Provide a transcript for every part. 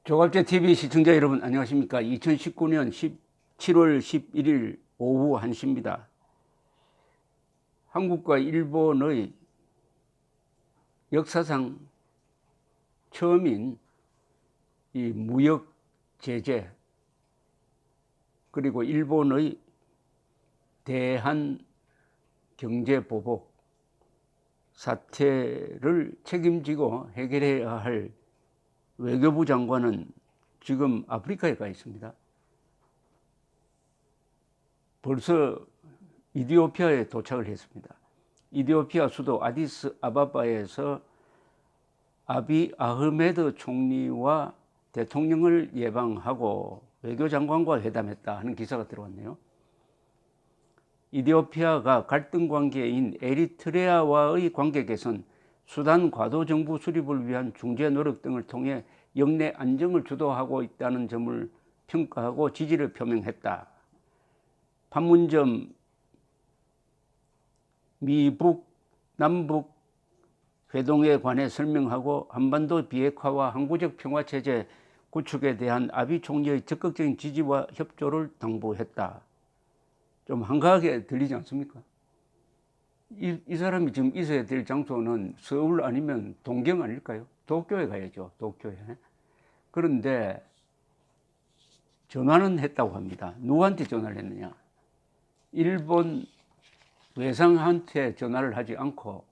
조갑제 TV 시청자 여러분 안녕하십니까? 2019년 7월 11일 오후 1시입니다. 한국과 일본의 역사상 처음인 이 무역 제재 그리고 일본의 대한 경제 보복 사태를 책임지고 해결해야 할 외교부 장관은 지금 아프리카에 가 있습니다. 벌써 이디오피아에 도착을 했습니다. 이디오피아 수도 아디스 아바바에서 아비 아흐메드 총리와 대통령을 예방하고 외교장관과 회담했다 하는 기사가 들어왔네요. 이디오피아가 갈등 관계인 에리트레아와의 관계 개선, 수단 과도 정부 수립을 위한 중재 노력 등을 통해 영내 안정을 주도하고 있다는 점을 평가하고 지지를 표명했다. 판문점 미북 남북 회동에 관해 설명하고 한반도 비핵화와 항구적 평화체제 구축에 대한 아비 총리의 적극적인 지지와 협조를 당부했다. 좀 한가하게 들리지 않습니까? 이 사람이 지금 있어야 될 장소는 서울 아니면 동경 아닐까요? 도쿄에 가야죠. 도쿄에. 그런데 전화는 했다고 합니다. 누구한테 전화를 했느냐? 일본 외상한테 전화를 하지 않고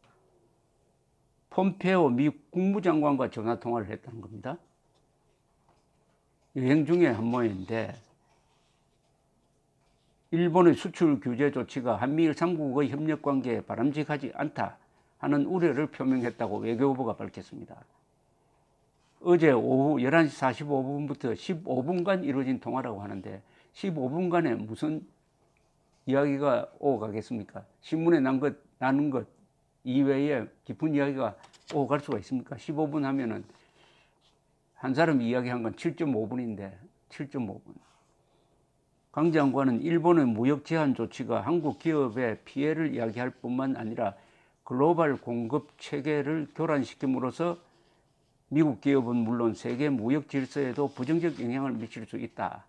폼페오 미 국무장관과 전화 통화를 했다는 겁니다. 여행 중에 한 모양인데 일본의 수출 규제 조치가 한미일 3국의 협력 관계에 바람직하지 않다 하는 우려를 표명했다고 외교부가 밝혔습니다. 어제 오후 11시 45분부터 15분간 이루어진 통화라고 하는데 15분간에 무슨 이야기가 오가겠습니까? 신문에 나는 것 이외에 깊은 이야기가 오갈 수가 있습니까? 15분 하면은 한 사람이 이야기한 건 7.5분인데 7.5분. 강 장관은 일본의 무역 제한 조치가 한국 기업의 피해를 이야기할 뿐만 아니라 글로벌 공급 체계를 교란시킴으로써 미국 기업은 물론 세계 무역 질서에도 부정적 영향을 미칠 수 있다.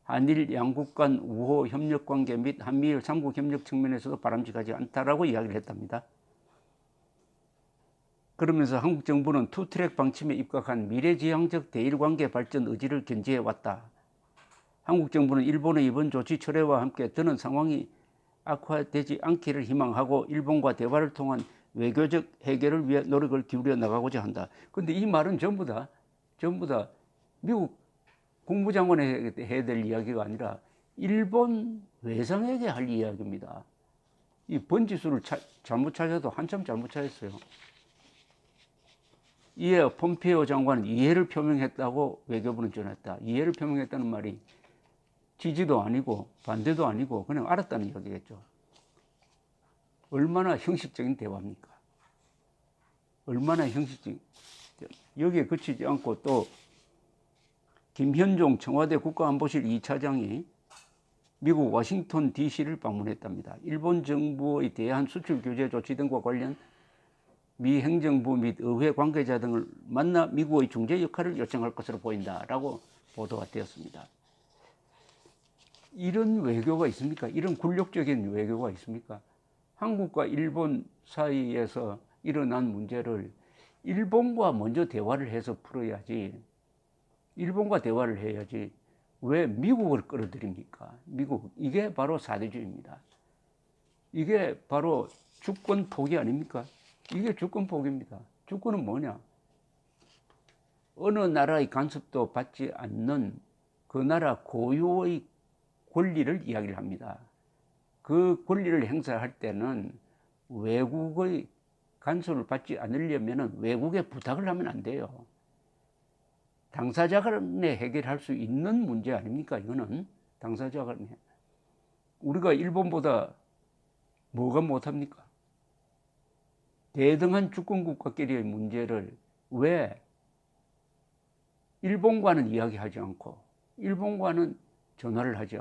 한일 양국 간 우호 협력 관계 및 한미일 3국 협력 측면에서도 바람직하지 않다라고 이야기를 했답니다. 그러면서 한국 정부는 투트랙 방침에 입각한 미래지향적 대일관계 발전 의지를 견지해 왔다. 한국 정부는 일본의 이번 조치 철회와 함께 더는 상황이 악화되지 않기를 희망하고 일본과 대화를 통한 외교적 해결을 위해 노력을 기울여 나가고자 한다. 그런데 이 말은 전부 다 미국 국무장관이 해야 될 이야기가 아니라 일본 외상에게 할 이야기입니다. 이 번지수를 잘못 찾아도 한참 잘못 찾았어요. 이에 폼페이오 장관은 이해를 표명했다고 외교부는 전했다. 이해를 표명했다는 말이 지지도 아니고 반대도 아니고 그냥 알았다는 이야기겠죠. 얼마나 형식적인 대화입니까? 얼마나 형식적인. 여기에 그치지 않고 또 김현종 청와대 국가안보실 2차장이 미국 워싱턴 DC를 방문했답니다. 일본 정부의 대한 수출 규제 조치 등과 관련 미 행정부 및 의회 관계자 등을 만나 미국의 중재 역할을 요청할 것으로 보인다라고 보도가 되었습니다. 이런 외교가 있습니까? 이런 굴욕적인 외교가 있습니까? 한국과 일본 사이에서 일어난 문제를 일본과 먼저 대화를 해서 풀어야지. 일본과 대화를 해야지. 왜 미국을 끌어들입니까? 미국. 이게 바로 사대주의입니다. 이게 바로 주권 포기 아닙니까? 이게 주권 포기입니다. 주권은 뭐냐? 어느 나라의 간섭도 받지 않는 그 나라 고유의 권리를 이야기를 합니다. 그 권리를 행사할 때는 외국의 간섭을 받지 않으려면 외국에 부탁을 하면 안 돼요. 당사자 간에 해결할 수 있는 문제 아닙니까? 이거는 당사자 간에. 우리가 일본보다 뭐가 못합니까? 대등한 주권국가끼리의 문제를 왜 일본과는 이야기하지 않고 일본과는 전화를 하지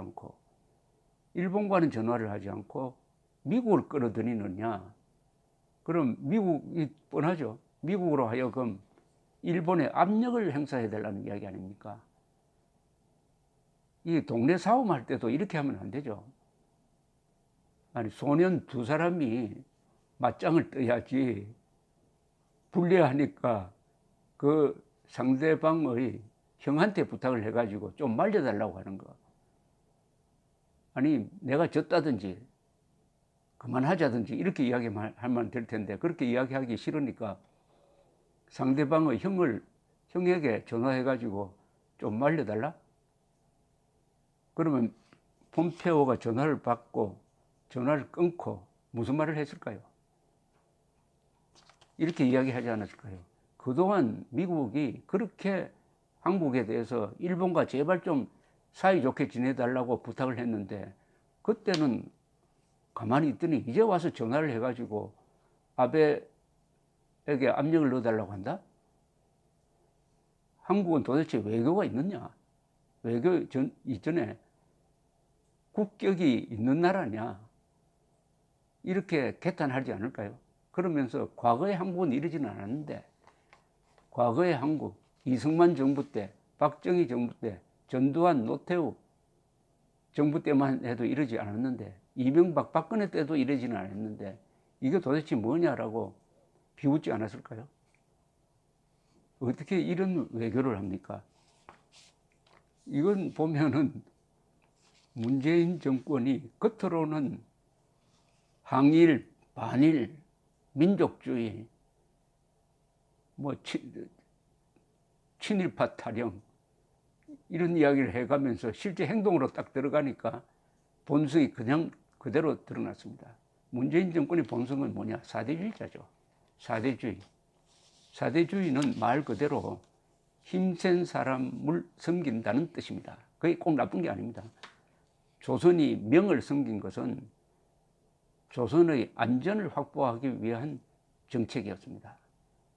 않고 미국을 끌어들이느냐? 그럼 미국이 뻔하죠. 미국으로 하여금 일본에 압력을 행사해야 되려는 이야기 아닙니까? 이 동네 싸움할 때도 이렇게 하면 안 되죠. 아니, 소년 두 사람이 맞짱을 떠야지 불리하니까 그 상대방의 형한테 부탁을 해가지고 좀 말려달라고 하는 거. 아니, 내가 졌다든지 그만하자든지 이렇게 이야기하면 될 텐데 그렇게 이야기하기 싫으니까 상대방의 형에게 전화해가지고 좀 말려달라? 그러면 폼페오가 전화를 받고 전화를 끊고 무슨 말을 했을까요? 이렇게 이야기하지 않았을까요? 그동안 미국이 그렇게 한국에 대해서 일본과 제발 좀 사이좋게 지내달라고 부탁을 했는데 그때는 가만히 있더니 이제 와서 전화를 해가지고 아베에게 압력을 넣어달라고 한다? 한국은 도대체 외교가 있느냐? 외교 이전에 국격이 있는 나라냐? 이렇게 개탄하지 않을까요? 그러면서 과거의 한국은 이러지는 않았는데 과거의 한국, 이승만 정부 때, 박정희 정부 때, 전두환, 노태우 정부 때만 해도 이러지 않았는데 이명박, 박근혜 때도 이러지는 않았는데 이게 도대체 뭐냐라고 비웃지 않았을까요? 어떻게 이런 외교를 합니까? 이건 보면은 문재인 정권이 겉으로는 항일, 반일, 민족주의, 뭐 친일파 타령 이런 이야기를 해가면서 실제 행동으로 딱 들어가니까 본성이 그냥 그대로 드러났습니다. 문재인 정권의 본성은 뭐냐? 사대주의자죠. 사대주의. 사대주의는 말 그대로 힘센 사람을 섬긴다는 뜻입니다. 그게 꼭 나쁜 게 아닙니다. 조선이 명을 섬긴 것은 조선의 안전을 확보하기 위한 정책이었습니다.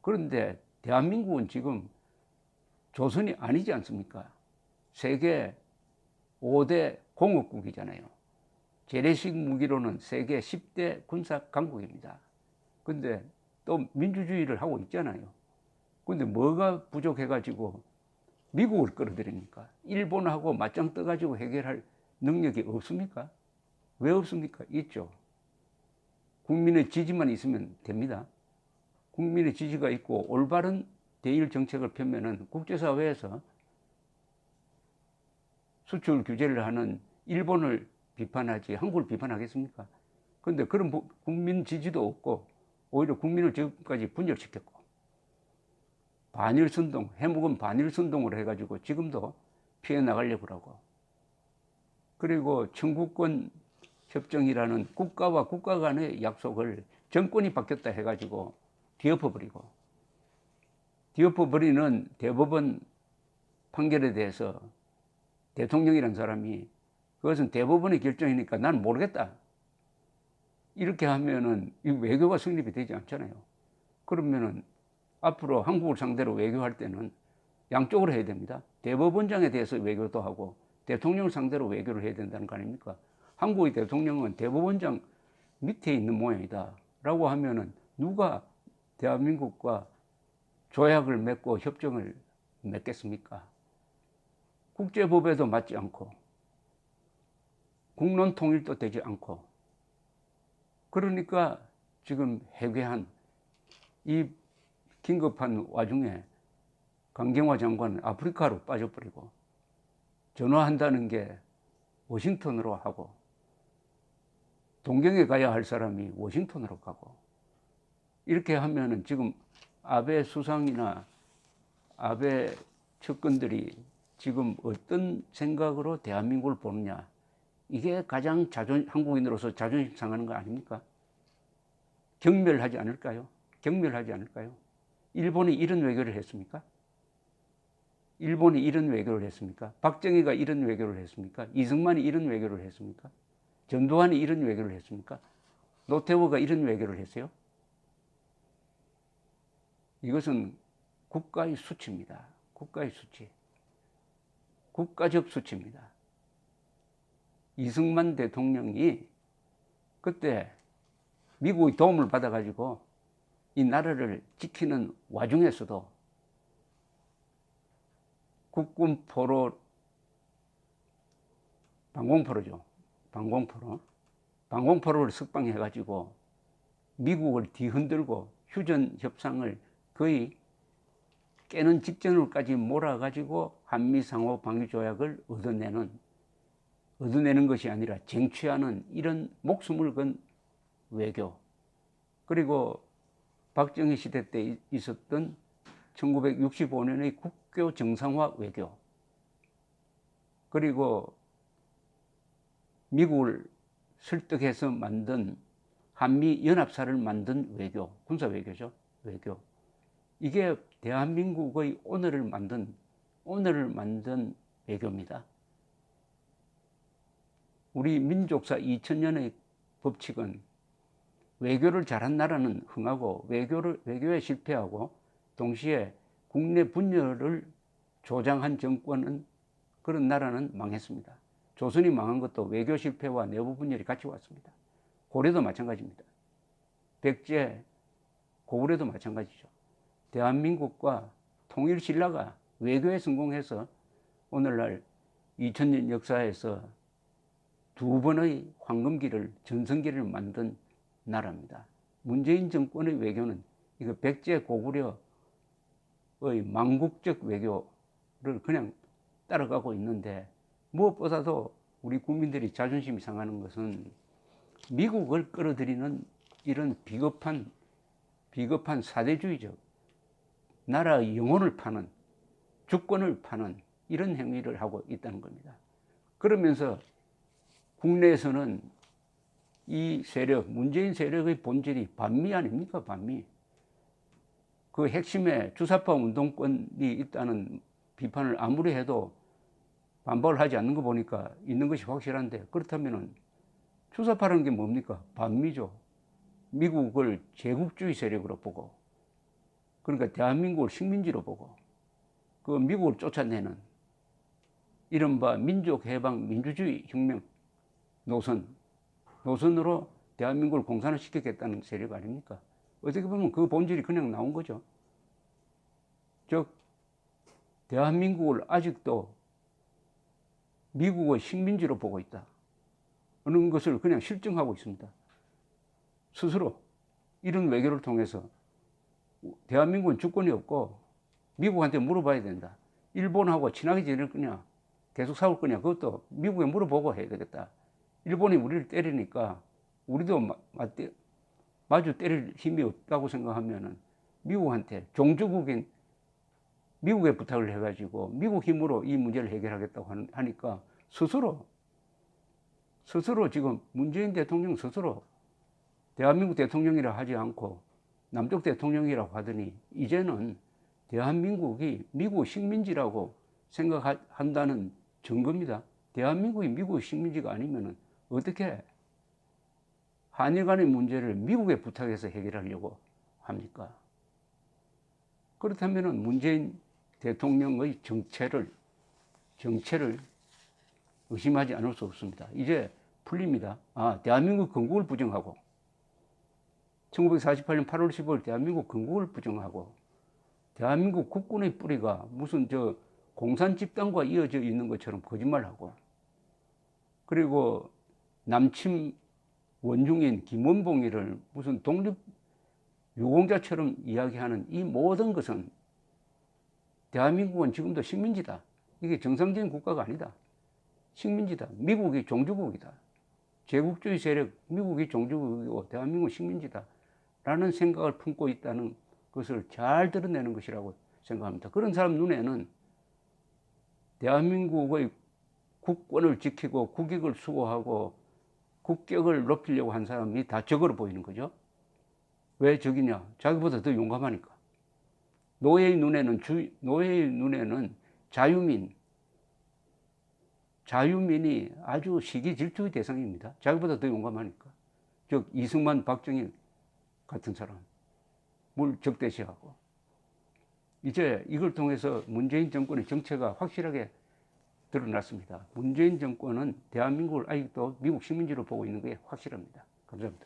그런데 대한민국은 지금 조선이 아니지 않습니까? 세계 5대 공업국이잖아요. 재래식 무기로는 세계 10대 군사 강국입니다. 근데 또 민주주의를 하고 있잖아요. 근데 뭐가 부족해가지고 미국을 끌어들입니까? 일본하고 맞짱 떠가지고 해결할 능력이 없습니까? 왜 없습니까? 있죠. 국민의 지지만 있으면 됩니다. 국민의 지지가 있고 올바른 대일 정책을 펴면은 국제사회에서 수출 규제를 하는 일본을 비판하지 한국을 비판하겠습니까? 그런데 그런 국민 지지도 없고 오히려 국민을 지금까지 분열시켰고 반일선동, 해묵은 반일선동을 해가지고 지금도 피해 나가려고 하고 그리고 청구권 협정이라는 국가와 국가 간의 약속을 정권이 바뀌었다 해가지고 뒤엎어버리는 대법원 판결에 대해서 대통령이라는 사람이 그것은 대법원의 결정이니까 난 모르겠다. 이렇게 하면은 이 외교가 성립이 되지 않잖아요. 그러면은 앞으로 한국을 상대로 외교할 때는 양쪽으로 해야 됩니다. 대법원장에 대해서 외교도 하고 대통령을 상대로 외교를 해야 된다는 거 아닙니까? 한국의 대통령은 대법원장 밑에 있는 모양이다 라고 하면은 누가 대한민국과 조약을 맺고 협정을 맺겠습니까? 국제법에도 맞지 않고 국론 통일도 되지 않고 그러니까 지금 해괴한 이 긴급한 와중에 강경화 장관은 아프리카로 빠져버리고 전화한다는 게 워싱턴으로 하고 동경에 가야 할 사람이 워싱턴으로 가고 이렇게 하면은 지금 아베 수상이나 아베 측근들이 지금 어떤 생각으로 대한민국을 보느냐 이게 가장 한국인으로서 자존심 상하는 거 아닙니까? 경멸하지 않을까요? 경멸하지 않을까요? 일본이 이런 외교를 했습니까? 일본이 이런 외교를 했습니까? 박정희가 이런 외교를 했습니까? 이승만이 이런 외교를 했습니까? 전두환이 이런 외교를 했습니까? 노태우가 이런 외교를 했어요? 이것은 국가의 수치입니다. 국가의 수치. 국가적 수치입니다. 이승만 대통령이 그때 미국의 도움을 받아가지고 이 나라를 지키는 와중에서도 국군포로, 방공포로죠. 방공포로를 석방해가지고 미국을 뒤흔들고 휴전 협상을 거의 깨는 직전으로까지 몰아가지고 한미 상호 방위 조약을 얻어내는 것이 아니라 쟁취하는 이런 목숨을 건 외교. 그리고 박정희 시대 때 있었던 1965년의 국교 정상화 외교. 그리고 미국을 설득해서 만든 한미 연합사를 만든 외교, 군사 외교죠. 외교. 이게 대한민국의 오늘을 만든 외교입니다. 우리 민족사 2000년의 법칙은 외교를 잘한 나라는 흥하고 외교에 실패하고 동시에 국내 분열을 조장한 정권은 그런 나라는 망했습니다. 조선이 망한 것도 외교 실패와 내부 분열이 같이 왔습니다. 고려도 마찬가지입니다. 백제, 고구려도 마찬가지죠. 대한민국과 통일신라가 외교에 성공해서 오늘날 2000년 역사에서 두 번의 황금기를, 전성기를 만든 나라입니다. 문재인 정권의 외교는 이거 백제, 고구려의 망국적 외교를 그냥 따라가고 있는데, 무엇보다도 우리 국민들이 자존심이 상하는 것은 미국을 끌어들이는 이런 비겁한 사대주의적 나라의 영혼을 파는, 주권을 파는 이런 행위를 하고 있다는 겁니다. 그러면서 국내에서는 이 세력, 문재인 세력의 본질이 반미 아닙니까? 반미. 그 핵심에 주사파 운동권이 있다는 비판을 아무리 해도 반박을 하지 않는 거 보니까 있는 것이 확실한데, 그렇다면은 주사파라는 게 뭡니까? 반미죠. 미국을 제국주의 세력으로 보고, 그러니까 대한민국을 식민지로 보고, 그 미국을 쫓아내는 이른바 민족해방 민주주의 혁명 노선으로 대한민국을 공산화 시키겠다는 세력 아닙니까? 어떻게 보면 그 본질이 그냥 나온 거죠. 즉, 대한민국을 아직도 미국의 식민지로 보고 있다 하는 것을 그냥 실증하고 있습니다. 스스로 이런 외교를 통해서 대한민국은 주권이 없고 미국한테 물어봐야 된다. 일본하고 친하게 지낼 거냐, 계속 싸울 거냐, 그것도 미국에 물어보고 해야 되겠다. 일본이 우리를 때리니까 우리도 마주 때릴 힘이 없다고 생각하면은 미국한테 종주국인 미국에 부탁을 해가지고 미국 힘으로 이 문제를 해결하겠다고 하니까 스스로 지금 문재인 대통령 스스로 대한민국 대통령이라 하지 않고 남쪽 대통령이라고 하더니 이제는 대한민국이 미국 식민지라고 생각한다는 증거입니다. 대한민국이 미국 식민지가 아니면은 어떻게 한일 간의 문제를 미국에 부탁해서 해결하려고 합니까? 그렇다면은 문재인 대통령의 정체를 의심하지 않을 수 없습니다. 이제 풀립니다. 대한민국 건국을 부정하고 1948년 8월 15일 대한민국 건국을 부정하고 대한민국 국군의 뿌리가 무슨 공산 집단과 이어져 있는 것처럼 거짓말하고, 그리고 남침 원중인 김원봉이를 무슨 독립 유공자처럼 이야기하는 이 모든 것은 대한민국은 지금도 식민지다. 이게 정상적인 국가가 아니다. 식민지다. 미국이 종주국이다. 제국주의 세력, 미국이 종주국이고 대한민국은 식민지다. 라는 생각을 품고 있다는 것을 잘 드러내는 것이라고 생각합니다. 그런 사람 눈에는 대한민국의 국권을 지키고 국익을 수호하고 국격을 높이려고 한 사람이 다 적으로 보이는 거죠. 왜 적이냐? 자기보다 더 용감하니까. 노예의 눈에는 자유민이 아주 시기 질투의 대상입니다. 자기보다 더 용감하니까. 즉 이승만, 박정희 같은 사람을 적대시하고. 이제 이걸 통해서 문재인 정권의 정체가 확실하게 드러났습니다. 문재인 정권은 대한민국을 아직도 미국 식민지로 보고 있는 게 확실합니다. 감사합니다.